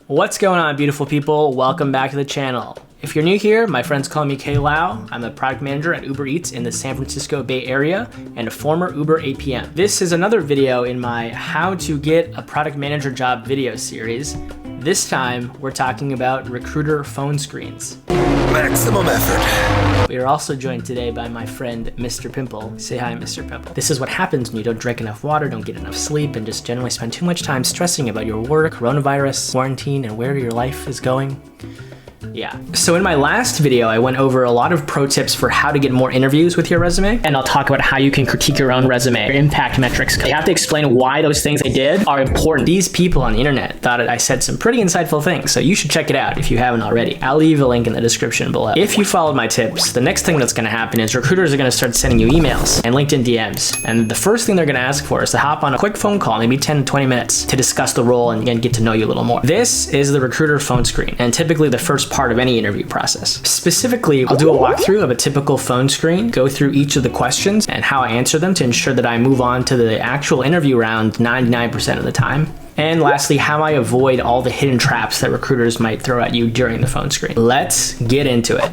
What's going on, beautiful people? Welcome back to the channel. If you're new here, my friends call me klau. I'm a product manager at Uber Eats in the San Francisco Bay Area and a former Uber APM. This is another video in my How to Get a Product Manager Job video series. This time, we're talking about recruiter phone screens. Maximum effort. We are also joined today by my friend, Mr. Pimple. Say hi, Mr. Pimple. This is what happens when you don't drink enough water, don't get enough sleep, and just generally spend too much time stressing about your work, coronavirus, quarantine, and where your life is going. Yeah. So in my last video, I went over a lot of pro tips for how to get more interviews with your resume. And I'll talk about how you can critique your own resume, your impact metrics. You have to explain why those things they did are important. These people on the internet thought I said some pretty insightful things, so you should check it out if you haven't already. I'll leave a link in the description below. If you followed my tips, the next thing that's gonna happen is recruiters are gonna start sending you emails and LinkedIn DMs. And the first thing they're gonna ask for is to hop on a quick phone call, maybe 10 to 20 minutes, to discuss the role and get to know you a little more. This is the recruiter phone screen, and typically the first part of any interview process. Specifically, I'll do a walkthrough of a typical phone screen, go through each of the questions and how I answer them to ensure that I move on to the actual interview round 99% of the time. And lastly, how I avoid all the hidden traps that recruiters might throw at you during the phone screen. Let's get into it.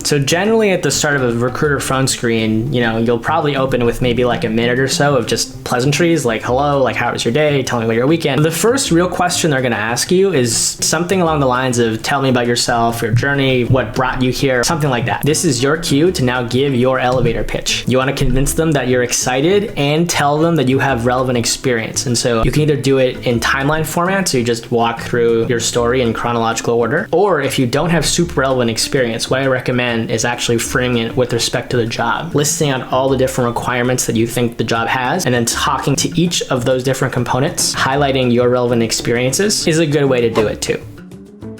So generally at the start of a recruiter phone screen, you'll probably open with maybe like a minute or so of just pleasantries like, hello, like how was your day? Tell me about your weekend. The first real question they're gonna ask you is something along the lines of, tell me about yourself, your journey, what brought you here, something like that. This is your cue to now give your elevator pitch. You wanna convince them that you're excited and tell them that you have relevant experience. And so you can either do it in timeline format, so you just walk through your story in chronological order, or if you don't have super relevant experience, what I recommend is actually framing it with respect to the job, listing out all the different requirements that you think the job has, and then talking to each of those different components, highlighting your relevant experiences is a good way to do it too.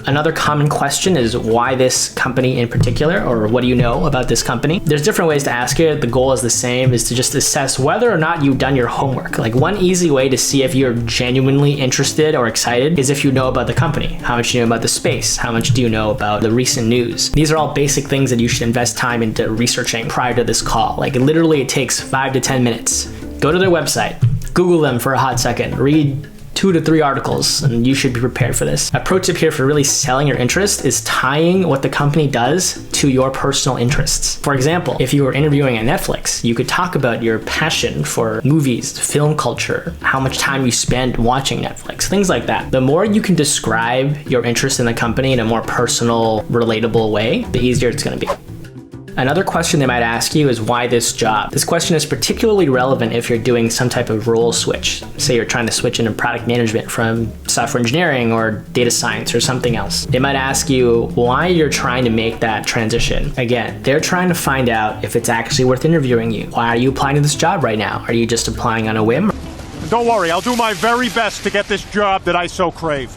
Another common question is why this company in particular, or what do you know about this company? There's different ways to ask it. The goal is the same, is to just assess whether or not you've done your homework. Like one easy way to see if you're genuinely interested or excited is if you know about the company. How much do you know about the space? How much do you know about the recent news? These are all basic things that you should invest time into researching prior to this call. Like literally it takes 5 to 10 minutes. Go to their website, Google them for a hot second, read 2 to 3 articles, and you should be prepared for this. A pro tip here for really selling your interest is tying what the company does to your personal interests. For example, if you were interviewing at Netflix, you could talk about your passion for movies, film culture, how much time you spend watching Netflix, things like that. The more you can describe your interest in the company in a more personal, relatable way, the easier it's gonna be. Another question they might ask you is why this job? This question is particularly relevant if you're doing some type of role switch. Say you're trying to switch into product management from software engineering or data science or something else. They might ask you why you're trying to make that transition. Again, they're trying to find out if it's actually worth interviewing you. Why are you applying to this job right now? Are you just applying on a whim? Don't worry, I'll do my very best to get this job that I so crave.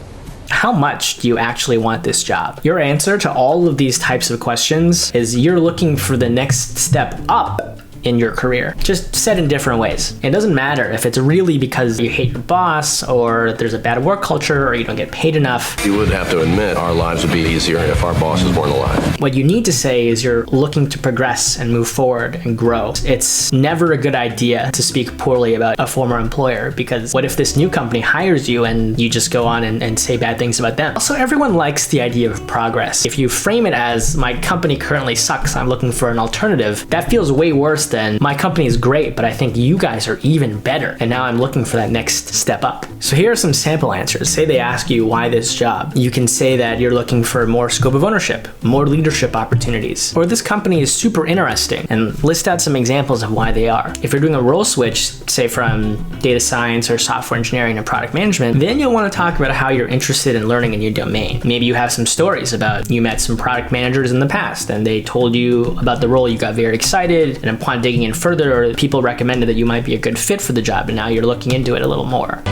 How much do you actually want this job? Your answer to all of these types of questions is you're looking for the next step up in your career, just said in different ways. It doesn't matter if it's really because you hate your boss or there's a bad work culture or you don't get paid enough. You would have to admit our lives would be easier if our bosses weren't alive. What you need to say is you're looking to progress and move forward and grow. It's never a good idea to speak poorly about a former employer, because what if this new company hires you and you just go on and say bad things about them? Also, everyone likes the idea of progress. If you frame it as my company currently sucks, I'm looking for an alternative, that feels way worse than my company is great, but I think you guys are even better, and now I'm looking for that next step up. So here are some sample answers. Say they ask you why this job. You can say that you're looking for more scope of ownership, more leadership opportunities, or this company is super interesting, and list out some examples of why they are. If you're doing a role switch, say from data science or software engineering to product management, then you'll want to talk about how you're interested in learning a new domain. Maybe you have some stories about you met some product managers in the past and they told you about the role, you got very excited, and upon digging in further, or people recommended that you might be a good fit for the job, and now you're looking into it a little more.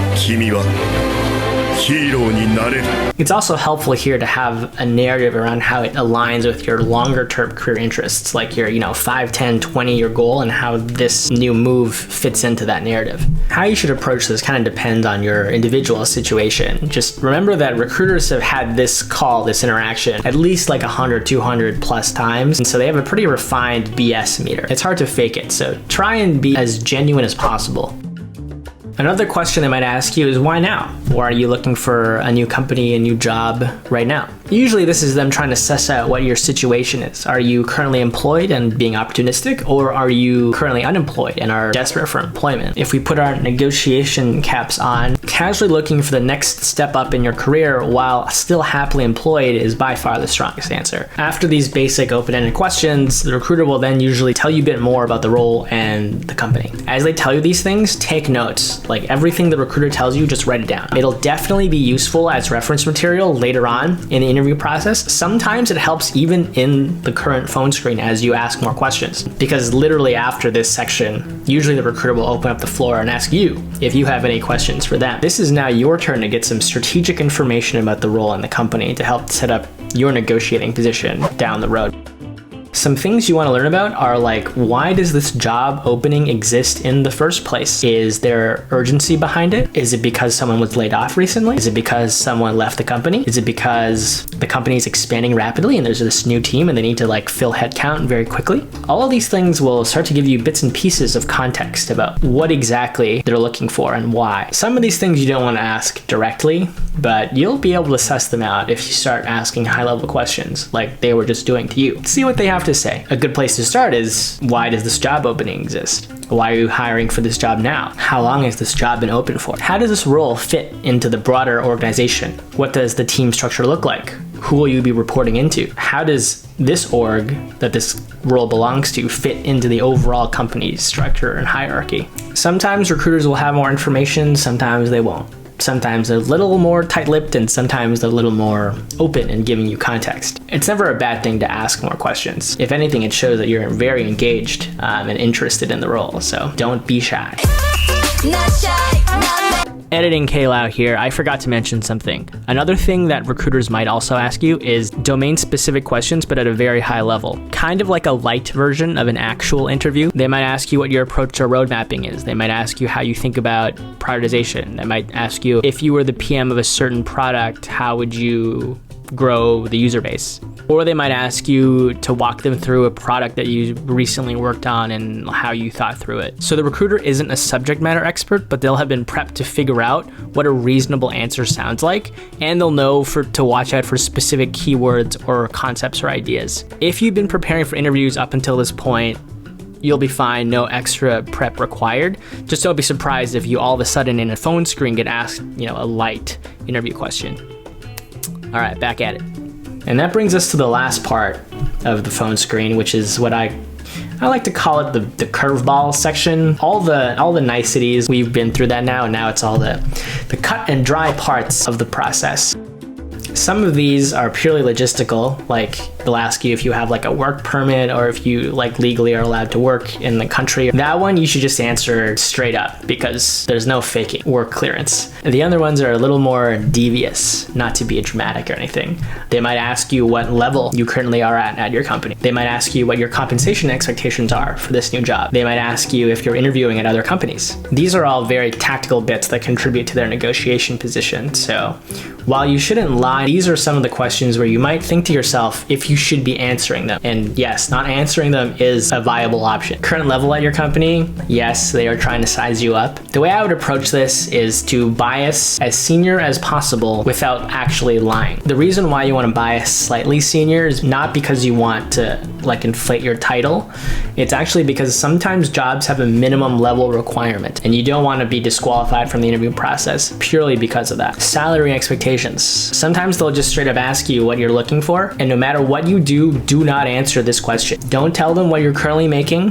It's also helpful here to have a narrative around how it aligns with your longer term career interests, like your 5, 10, 20-year goal, and how this new move fits into that narrative. How you should approach this kind of depends on your individual situation. Just remember that recruiters have had this call, this interaction, at least like 100, 200 plus times, and so they have a pretty refined BS meter. It's hard to fake it, so try and be as genuine as possible. Another question they might ask you is why now? Or are you looking for a new company, a new job right now? Usually this is them trying to suss out what your situation is. Are you currently employed and being opportunistic, or are you currently unemployed and are desperate for employment? If we put our negotiation caps on, casually looking for the next step up in your career while still happily employed is by far the strongest answer. After these basic open-ended questions, the recruiter will then usually tell you a bit more about the role and the company. As they tell you these things, take notes. Like everything the recruiter tells you, just write it down. It'll definitely be useful as reference material later on in the interview process. Sometimes it helps even in the current phone screen as you ask more questions, because literally after this section, usually the recruiter will open up the floor and ask you if you have any questions for them. This is now your turn to get some strategic information about the role and the company to help set up your negotiating position down the road. Some things you want to learn about are like, why does this job opening exist in the first place? Is there urgency behind it? Is it because someone was laid off recently? Is it because someone left the company? Is it because the company is expanding rapidly and there's this new team and they need to like fill headcount very quickly? All of these things will start to give you bits and pieces of context about what exactly they're looking for and why. Some of these things you don't want to ask directly, but you'll be able to suss them out if you start asking high-level questions like they were just doing to you. See what they have to say. A good place to start is, why does this job opening exist? Why are you hiring for this job now? How long has this job been open for? How does this role fit into the broader organization? What does the team structure look like? Who will you be reporting into? How does this org that this role belongs to fit into the overall company's structure and hierarchy? Sometimes recruiters will have more information, sometimes they won't. Sometimes they're a little more tight-lipped and sometimes they're a little more open in giving you context. It's never a bad thing to ask more questions. If anything, it shows that you're very engaged and interested in the role, so don't be shy. Not shy, not Editing klau here, I forgot to mention something. Another thing that recruiters might also ask you is domain-specific questions, but at a very high level. Kind of like a light version of an actual interview. They might ask you what your approach to road mapping is. They might ask you how you think about prioritization. They might ask you, if you were the PM of a certain product, how would you grow the user base? Or they might ask you to walk them through a product that you recently worked on and how you thought through it. So the recruiter isn't a subject matter expert, but they'll have been prepped to figure out what a reasonable answer sounds like, and they'll know to watch out for specific keywords or concepts or ideas. If you've been preparing for interviews up until this point, you'll be fine, no extra prep required. Just don't be surprised if you all of a sudden in a phone screen get asked, a light interview question. All right, back at it. And that brings us to the last part of the phone screen, which is what I like to call it the curveball section. All the niceties, we've been through that now, and now it's all the cut and dry parts of the process. Some of these are purely logistical, like they'll ask you if you have like a work permit or if you like legally are allowed to work in the country. That one you should just answer straight up because there's no faking work clearance. And the other ones are a little more devious, not to be dramatic or anything. They might ask you what level you currently are at your company. They might ask you what your compensation expectations are for this new job. They might ask you if you're interviewing at other companies. These are all very tactical bits that contribute to their negotiation position. So while you shouldn't lie, these are some of the questions where you might think to yourself if you should be answering them. And yes, not answering them is a viable option. Current level at your company, yes, they are trying to size you up. The way I would approach this is to bias as senior as possible without actually lying. The reason why you want to bias slightly senior is not because you want to like inflate your title. It's actually because sometimes jobs have a minimum level requirement and you don't want to be disqualified from the interview process purely because of that. Salary expectations. Sometimes they'll just straight up ask you what you're looking for, and no matter what you do not answer this question. Don't tell them what you're currently making.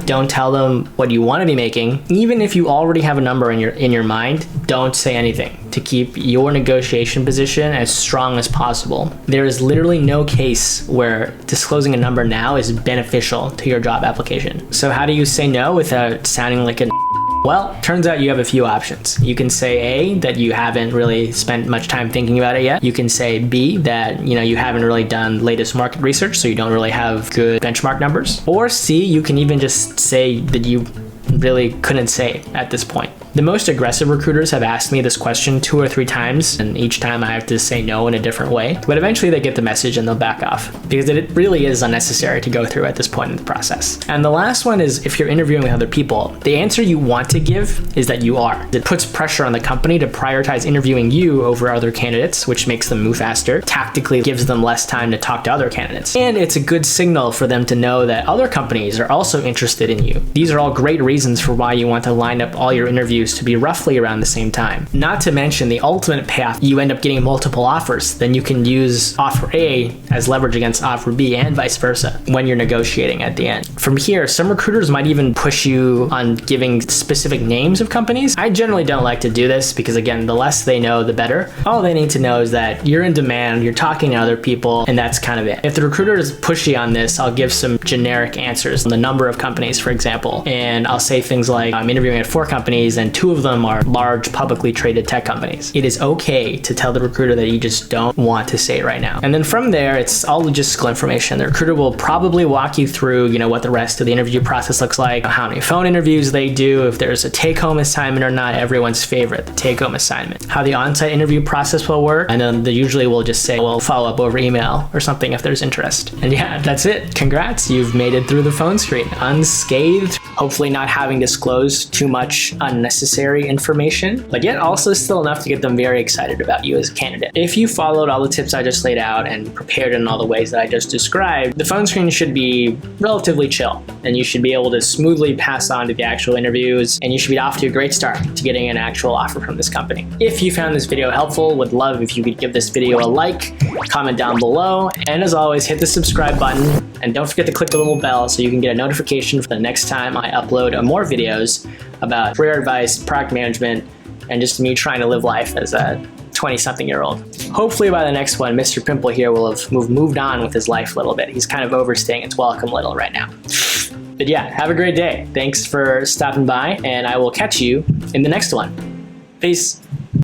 Don't tell them what you want to be making. Even if you already have a number in your mind, don't say anything to keep your negotiation position as strong as possible. There is literally no case where disclosing a number now is beneficial to your job application. So how do you say no without sounding like a Well, turns out you have a few options. You can say A, that you haven't really spent much time thinking about it yet. You can say B, that you haven't really done latest market research, so you don't really have good benchmark numbers. Or C, you can even just say that you really couldn't say at this point. The most aggressive recruiters have asked me this question 2 or 3 times, and each time I have to say no in a different way. But eventually they get the message and they'll back off, because it really is unnecessary to go through at this point in the process. And the last one is, if you're interviewing with other people, the answer you want to give is that you are. It puts pressure on the company to prioritize interviewing you over other candidates, which makes them move faster, tactically gives them less time to talk to other candidates. And it's a good signal for them to know that other companies are also interested in you. These are all great reasons for why you want to line up all your interviews to be roughly around the same time. Not to mention the ultimate path, you end up getting multiple offers, then you can use offer A as leverage against offer B and vice versa when you're negotiating at the end. From here, some recruiters might even push you on giving specific names of companies. I generally don't like to do this because, again, the less they know, the better. All they need to know is that you're in demand, you're talking to other people, and that's kind of it. If the recruiter is pushy on this, I'll give some generic answers on the number of companies, for example, and I'll say things like, I'm interviewing at 4 companies and 2 of them are large publicly traded tech companies. It is okay to tell the recruiter that you just don't want to say it right now. And then from there, it's all logistical information. The recruiter will probably walk you through, what the rest of the interview process looks like, how many phone interviews they do, if there's a take-home assignment or not, everyone's favorite, the take-home assignment, how the on-site interview process will work, and then they usually will just say, we'll follow up over email or something if there's interest. And yeah, that's it. Congrats, you've made it through the phone screen unscathed, hopefully not having disclosed too much unnecessary information, but yet also still enough to get them very excited about you as a candidate. If you followed all the tips I just laid out and prepared in all the ways that I just described, the phone screen should be relatively chill, and you should be able to smoothly pass on to the actual interviews, and you should be off to a great start to getting an actual offer from this company. If you found this video helpful, would love if you could give this video a like, comment down below, and as always, hit the subscribe button, and don't forget to click the little bell so you can get a notification for the next time I upload more videos about career advice, product management, and just me trying to live life as a 20-something-year-old. Hopefully by the next one, Mr. Pimple here will have moved on with his life a little bit. He's kind of overstaying its welcome a little right now. But yeah, have a great day. Thanks for stopping by, and I will catch you in the next one. Peace.